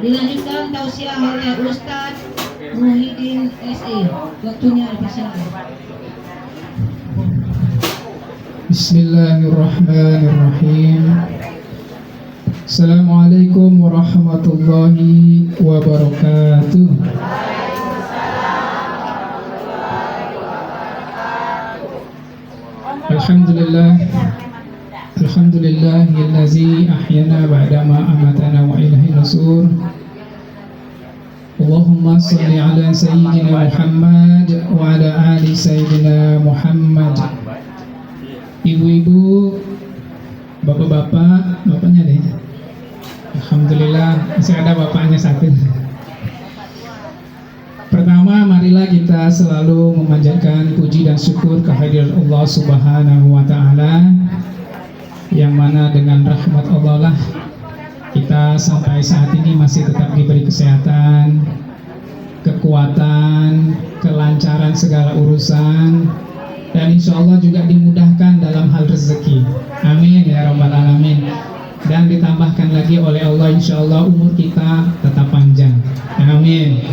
Dilanjutkan tausiah oleh Ustadz Muhyiddin SE. Waktunya dipersilakan. Bismillahirrahmanirrahim. Assalamualaikum warahmatullahi wabarakatuh. Alhamdulillahillazi ahyana ba'dama amatana wa ilaihi nusur. Allahumma salli ala sayyidina Muhammad wa ala ali sayyidina Muhammad. Ibu-ibu, bapak-bapak, bapaknya deh. Alhamdulillah masih ada bapaknya satu. Pertama, marilah kita selalu memanjatkan puji dan syukur kehadirat Allah Subhanahu wa Ta'ala, yang mana dengan rahmat Allah lah kita sampai saat ini masih tetap diberi kesehatan, kekuatan, kelancaran segala urusan, dan insya Allah juga dimudahkan dalam hal rezeki. Amin ya rabbal alamin. Dan ditambahkan lagi oleh Allah, insya Allah umur kita tetap panjang. Amin.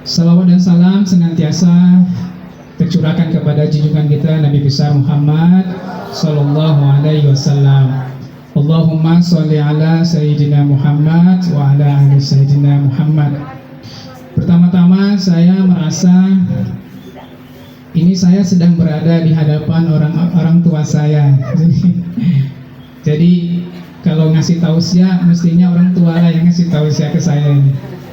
Salawat dan salam senantiasa tercurahkan kepada junjungan kita Nabi besar Muhammad Sallallahu Alaihi Wasallam. Allahumma sholli ala Sayyidina Muhammad wa ala ali Sayyidina Muhammad. Pertama-tama saya merasa ini saya sedang berada di hadapan orang tua saya. Jadi kalau ngasih tausiah mestinya orang tua lah yang ngasih tausiah ke saya ini.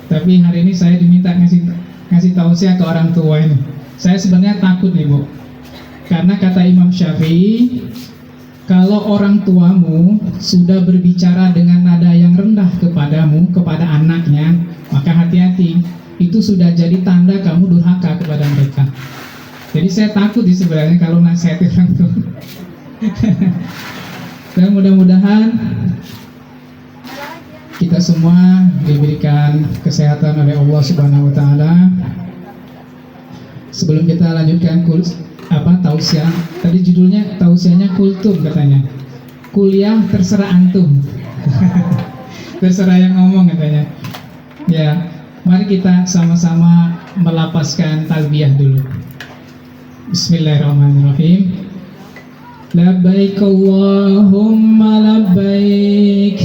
Tapi hari ini saya diminta ngasih tausiah ke orang tua ini. Saya sebenarnya takut nih Bu, karena kata Imam Syafi'i, kalau orang tuamu sudah berbicara dengan nada yang rendah kepadamu, kepada anaknya, maka hati-hati, itu sudah jadi tanda kamu durhaka kepada mereka. Jadi saya takut di sebenarnya kalau nasihat orang tua. Dan mudah-mudahan kita semua diberikan kesehatan oleh Allah Subhanahu wa Ta'ala. Sebelum kita lanjutkan tausiah, tadi judulnya tausiahnya kultum katanya. Kuliah terserah antum. Terserah yang ngomong katanya. Ya, mari kita sama-sama melapaskan talbiyah dulu. Bismillahirrahmanirrahim. Labbaik Allahumma labbaik,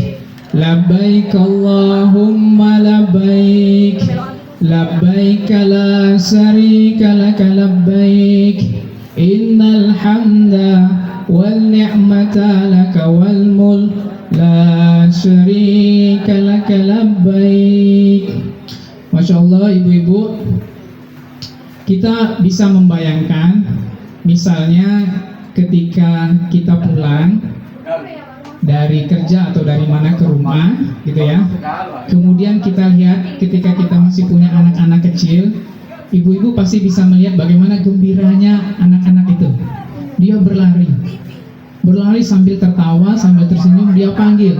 labbaik Allahumma labbaik, labbaik la syarika laka labbaik, innal hamda wal ni'mata laka wal mulk la syarika laka labbaik. Masya Allah ibu-ibu, kita bisa membayangkan misalnya ketika kita pulang dari kerja atau dari mana ke rumah gitu ya, kemudian kita lihat ketika kita masih punya anak-anak kecil, ibu-ibu pasti bisa melihat bagaimana gembiranya anak-anak itu. Dia berlari sambil tertawa, sambil tersenyum, dia panggil.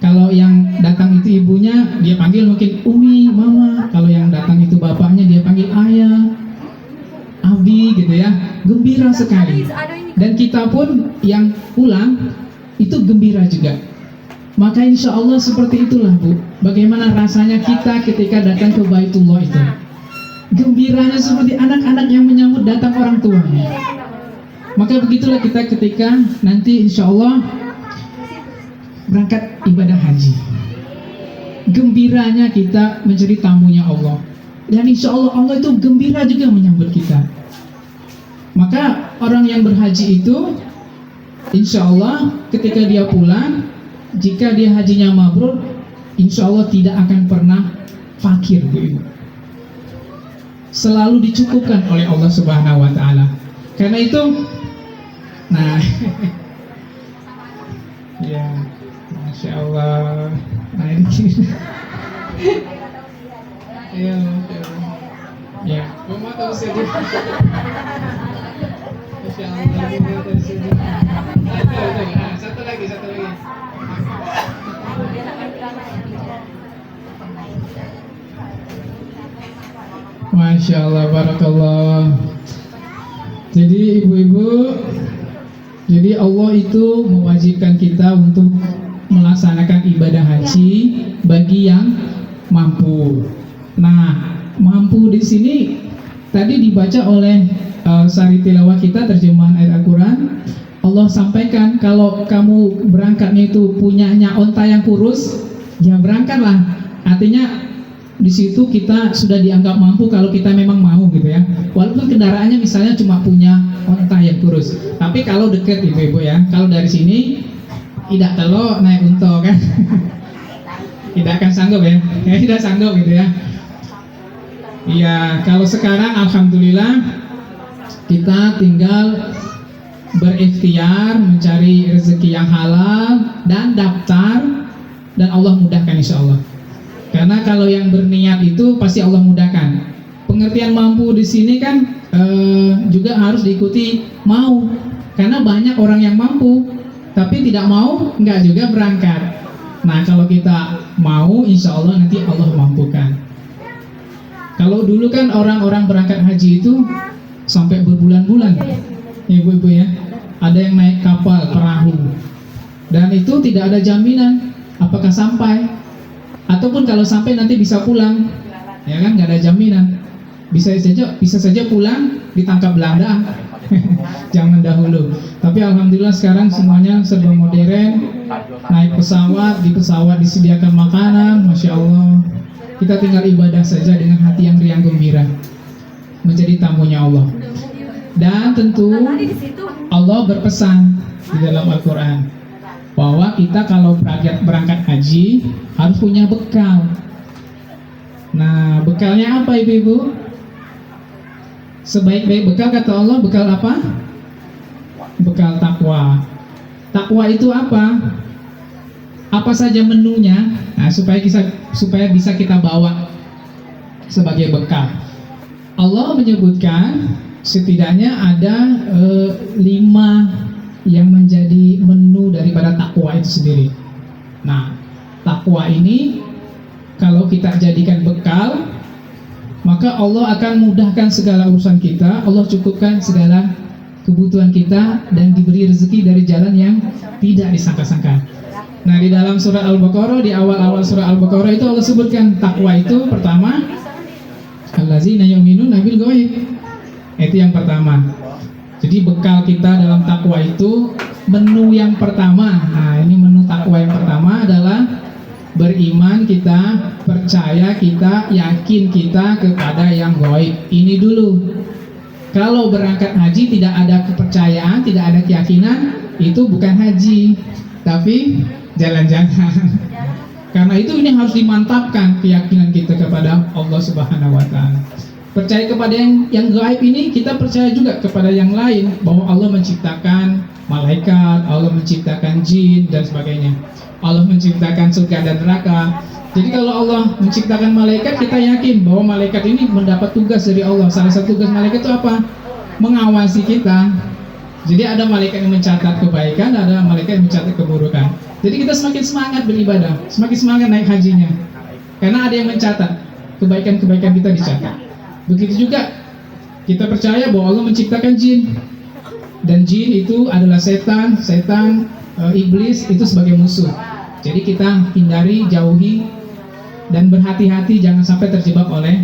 Kalau yang datang itu ibunya, dia panggil mungkin Umi, Mama. Kalau yang datang itu bapaknya, dia panggil Ayah, Abi gitu ya. Gembira sekali. Dan kita pun yang pulang itu gembira juga. Maka insya Allah seperti itulah Bu, bagaimana rasanya kita ketika datang ke Baitullah itu. Gembiranya seperti anak-anak yang menyambut datang orang tuanya. Maka begitulah kita ketika nanti insya Allah berangkat ibadah haji. Gembiranya kita menjadi tamunya Allah. Dan insya Allah Allah itu gembira juga menyambut kita. Maka orang yang berhaji itu insya Allah ketika dia pulang, jika dia hajinya mabrur, insya Allah tidak akan pernah fakir Bu. Selalu dicukupkan oleh Allah Subhanahu wa Ta'ala. Karena itu, nah ya, Masya Allah. Nah ini ya, Masya Allah. Ya, mau tahu saja. Masya Allah. Satu lagi. Masya Allah, barakallah. Jadi ibu-ibu, jadi Allah itu mewajibkan kita untuk melaksanakan ibadah haji bagi yang mampu. Nah, mampu di sini tadi dibaca oleh sari tilawah kita terjemahan ayat Al-Quran. Allah sampaikan kalau kamu berangkatnya itu punyanya onta yang kurus, ya berangkatlah. Artinya di situ kita sudah dianggap mampu kalau kita memang mau gitu ya. Walaupun kendaraannya misalnya cuma punya onta yang kurus. Tapi kalau deket ibu-ibu ya, kalau dari sini tidak telok naik unta kan. Tidak akan sanggup ya. Tidak sanggup gitu ya. Iya, kalau sekarang alhamdulillah kita tinggal berikhtiar mencari rezeki yang halal dan daftar, dan Allah mudahkan insya Allah. Karena kalau yang berniat itu pasti Allah mudahkan. Pengertian mampu di sini kan juga harus diikuti mau, karena banyak orang yang mampu tapi tidak mau, nggak juga berangkat. Nah kalau kita mau, insya Allah nanti Allah mampukan. Kalau dulu kan orang-orang berangkat haji itu sampai berbulan-bulan, ibu-ibu ya. Ada yang naik kapal, perahu, dan itu tidak ada jaminan apakah sampai, ataupun kalau sampai nanti bisa pulang, ya kan, nggak ada jaminan. Bisa saja pulang ditangkap Belanda zaman dahulu. Tapi alhamdulillah sekarang semuanya serba modern, naik pesawat, di pesawat disediakan makanan, masya Allah. Kita tinggal ibadah saja dengan hati yang riang gembira, menjadi tamunya Allah. Dan tentu Allah berpesan di dalam Al-Quran bahwa kita kalau berangkat haji harus punya bekal. Nah, bekalnya apa ibu-ibu? Sebaik-baik bekal kata Allah, bekal apa? Bekal takwa. Takwa itu apa? Apa saja menunya, nah, supaya bisa kita bawa sebagai bekal. Allah menyebutkan setidaknya ada 5 yang menjadi menu daripada takwa itu sendiri. Nah, takwa ini kalau kita jadikan bekal, maka Allah akan mudahkan segala urusan kita, Allah cukupkan segala kebutuhan kita, dan diberi rezeki dari jalan yang tidak disangka-sangka. Nah, di dalam surah Al-Baqarah, di awal-awal surah Al-Baqarah itu Allah sebutkan takwa itu pertama, allazina yu'minuna bil ghaib. Itu yang pertama. Jadi bekal kita dalam takwa itu menu yang pertama. Nah, ini menu takwa yang pertama adalah beriman kita, percaya kita, yakin kita kepada yang gaib. Ini dulu. Kalau berangkat haji tidak ada kepercayaan, tidak ada keyakinan, itu bukan haji, tapi jalan-jalan. Karena itu ini harus dimantapkan keyakinan kita kepada Allah Subhanahu wa taala. Percaya kepada yang gaib ini, kita percaya juga kepada yang lain, bahwa Allah menciptakan malaikat, Allah menciptakan jin dan sebagainya. Allah menciptakan surga dan neraka. Jadi kalau Allah menciptakan malaikat, kita yakin bahwa malaikat ini mendapat tugas dari Allah. Salah satu tugas malaikat itu apa? Mengawasi kita. Jadi ada malaikat yang mencatat kebaikan, ada malaikat yang mencatat keburukan. Jadi kita semakin semangat beribadah, semakin semangat naik hajinya, karena ada yang mencatat kebaikan-kebaikan kita dicatat. Begitu juga kita percaya bahwa Allah menciptakan jin, dan jin itu adalah setan, iblis itu sebagai musuh. Jadi kita hindari, jauhi, dan berhati-hati jangan sampai terjebak oleh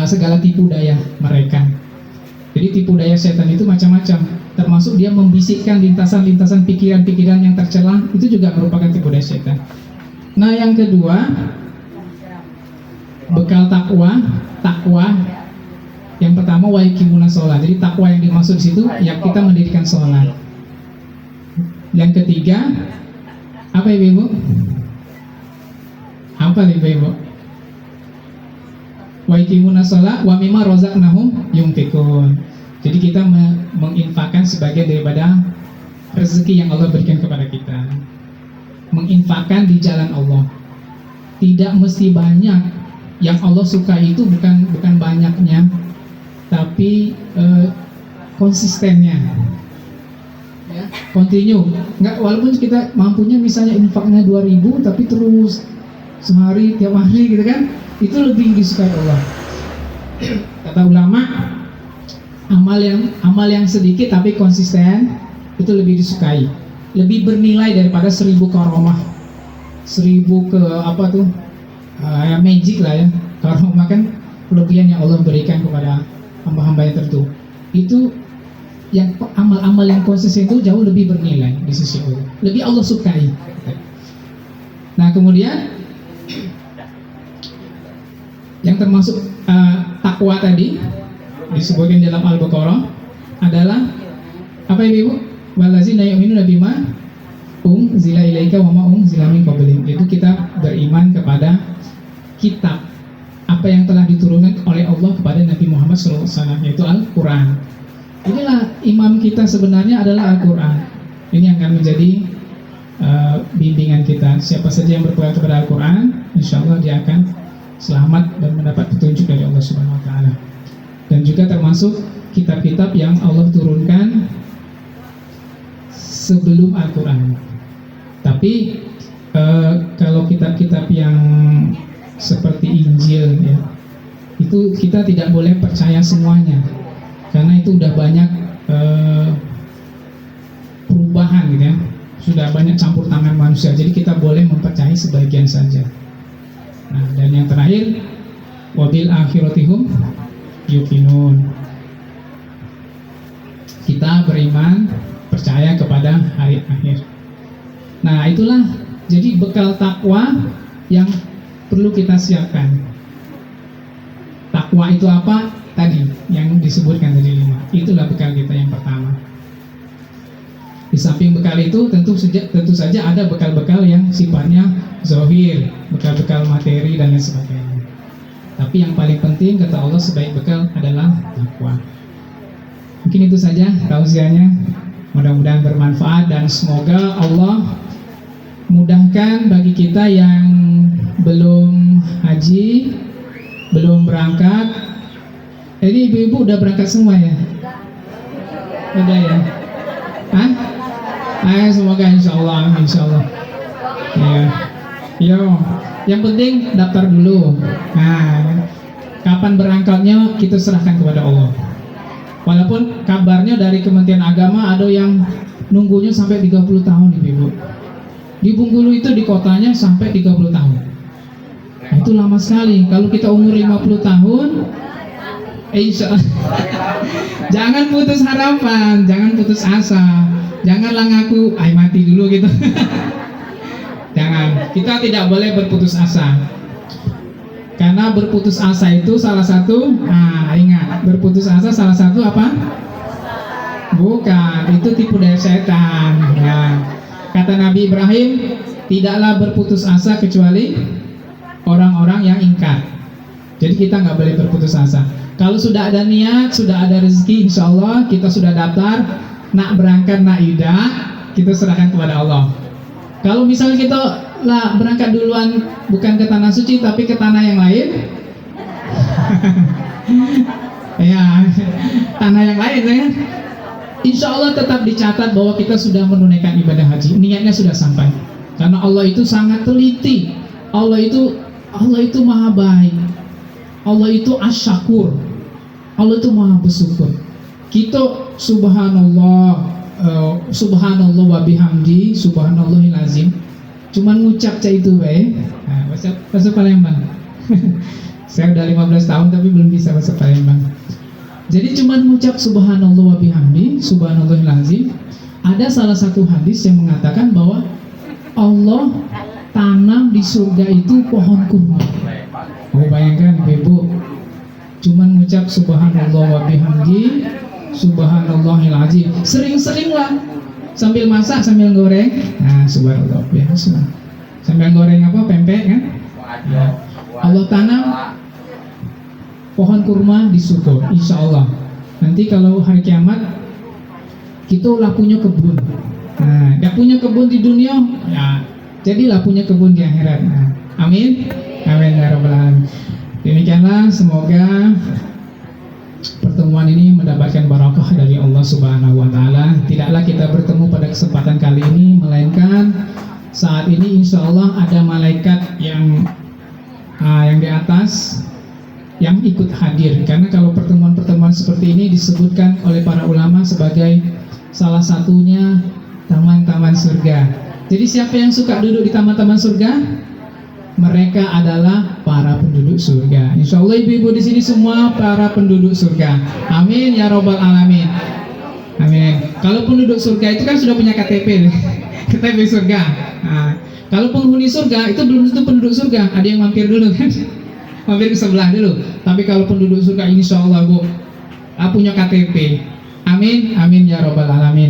segala tipu daya mereka. Jadi tipu daya setan itu macam-macam, termasuk dia membisikkan lintasan-lintasan pikiran-pikiran yang tercela, itu juga merupakan tipu daya setan. Nah, yang kedua, bekal takwa yang pertama wa yuqimuna sholat. Jadi takwa yang dimaksud di situ ya kita mendirikan sholat. Yang ketiga apa ibu-ibu? Apa ibu-ibu? Wa yuqimuna sholat wa mimma razaqnahum yunfiqun. Jadi kita menginfakkan sebagian daripada rezeki yang Allah berikan kepada kita. Menginfakkan di jalan Allah. Tidak mesti banyak. Yang Allah suka itu bukan banyaknya, tapi konsistennya. Ya, continue. Enggak, walaupun kita mampunya misalnya infaknya 2.000 tapi terus sehari tiap hari gitu kan, itu lebih disukai Allah. Kata ulama, amal yang sedikit tapi konsisten itu lebih disukai. lebih bernilai daripada 1000 karomah. 1000 ke apa tuh? Ya magic lah ya. Karomah kan kelebihan yang Allah berikan kepada hamba-hamba yang tertentu. Itu yang amal-amal yang konsisten itu jauh lebih bernilai di sisi Allah. Lebih Allah sukai. Nah, kemudian yang termasuk takwa tadi disebutkan dalam Al-Baqarah adalah apa ya Ibu? Wallazina yu'minuna bima unzila ilaika wa ma unzila min qablihim. Itu kita beriman kepada kitab apa yang telah diturunkan oleh Allah kepada Nabi Muhammad SAW, yaitu Al-Quran. Inilah imam kita sebenarnya adalah Al-Quran. Ini yang akan menjadi bimbingan kita. Siapa saja yang berpegang kepada Al-Quran, insya Allah dia akan selamat dan mendapat petunjuk dari Allah Subhanahu Wa Taala. Dan juga termasuk kitab-kitab yang Allah turunkan sebelum Al-Quran. Tapi kalau kitab-kitab yang seperti Injil ya, itu kita tidak boleh percaya semuanya, karena itu udah banyak perubahan gitu ya, sudah banyak campur tangan manusia. Jadi kita boleh mempercayai sebagian saja. Nah, dan yang terakhir, wabil akhiratihum yuqinun. Kita beriman, percaya kepada hari akhir. Nah, itulah jadi bekal takwa yang perlu kita siapkan. Takwa itu apa? Tadi yang disebutkan tadi 5. Itulah bekal kita yang pertama. Di samping bekal itu tentu saja ada bekal-bekal yang sifatnya zahir, bekal-bekal materi dan lain sebagainya. Tapi yang paling penting kata Allah sebaik bekal adalah takwa. Mungkin itu saja tausiahnya. Mudah-mudahan bermanfaat dan semoga Allah mudahkan bagi kita yang belum haji, belum berangkat. Jadi ibu-ibu udah berangkat semua ya? Udah ya? Hah? Ayo semoga insya Allah. Ya. Yo, yang penting daftar dulu. Nah, kapan berangkatnya kita serahkan kepada Allah. Walaupun kabarnya dari Kementerian Agama ada yang nunggunya sampai 30 tahun ibu-ibu. Di Bengkulu itu di kotanya sampai 30 tahun. Nah, itu lama sekali. Kalau kita umur 50 tahun, insya Allah. Jangan putus harapan, jangan putus asa. Janganlah ngaku, ay mati dulu gitu. Jangan, kita tidak boleh berputus asa. Karena berputus asa itu salah satu, ingat, berputus asa salah satu apa? Bukan, itu tipu daya setan. Ya. Kata Nabi Ibrahim, tidaklah berputus asa kecuali orang-orang yang ingkar. Jadi kita nggak boleh berputus asa. Kalau sudah ada niat, sudah ada rezeki, insya Allah kita sudah daftar, nak berangkat, nak ida, kita serahkan kepada Allah. Kalau misalnya kita lah berangkat duluan bukan ke tanah suci tapi ke tanah yang lain, ya tanah yang lain ya, insya Allah tetap dicatat bahwa kita sudah menunaikan ibadah haji, niatnya sudah sampai. Karena Allah itu sangat teliti, Allah itu maha baik, Allah itu asyakur, Allah itu maha bersyukur. Kita subhanallah wa bihamdi subhanallahil azim, cuman ngucap itu baik. Nah, bahasa Palembang. Saya udah 15 tahun tapi belum bisa bahasa Palembang. Jadi cuman ngucap subhanallah wa bihamdi subhanallahil azim. Ada salah satu hadis yang mengatakan bahwa Allah tanam di surga itu pohon kurma. Oh, bayangkan ibu, cuman ngucap subhanallah wa bihamdi subhanallahil azim. Sering-seringlah sambil masak, sambil goreng. Nah, subhanallah biasa. Sambil goreng apa? Pempek kan? Nah, Allah tanam pohon kurma di surga, insya Allah. Nanti kalau hari kiamat kita lah punya kebun. Nah, gak punya kebun di dunia, ya jadilah punya kebun di akhirat. Nah, amin, amin ya rabbal alamin. Demikianlah, semoga pertemuan ini mendapatkan barakah dari Allah Subhanahu wa Ta'ala. Tidaklah kita bertemu pada kesempatan kali ini, melainkan saat ini insya Allah ada malaikat yang di atas yang ikut hadir. Karena kalau pertemuan-pertemuan seperti ini disebutkan oleh para ulama sebagai salah satunya taman-taman surga. Jadi siapa yang suka duduk di taman-taman surga? Mereka adalah para penduduk surga. Insya Allah ibu-ibu di sini semua para penduduk surga. Amin ya robbal alamin. Amin. Kalau penduduk surga itu kan sudah punya KTP, KTP surga. Nah, kalau penghuni surga itu belum tentu penduduk surga. Ada yang mampir dulu kan, mampir ke sebelah dulu. Tapi kalau penduduk surga insya Allah bu, punya KTP. Amin, amin ya robbal alamin.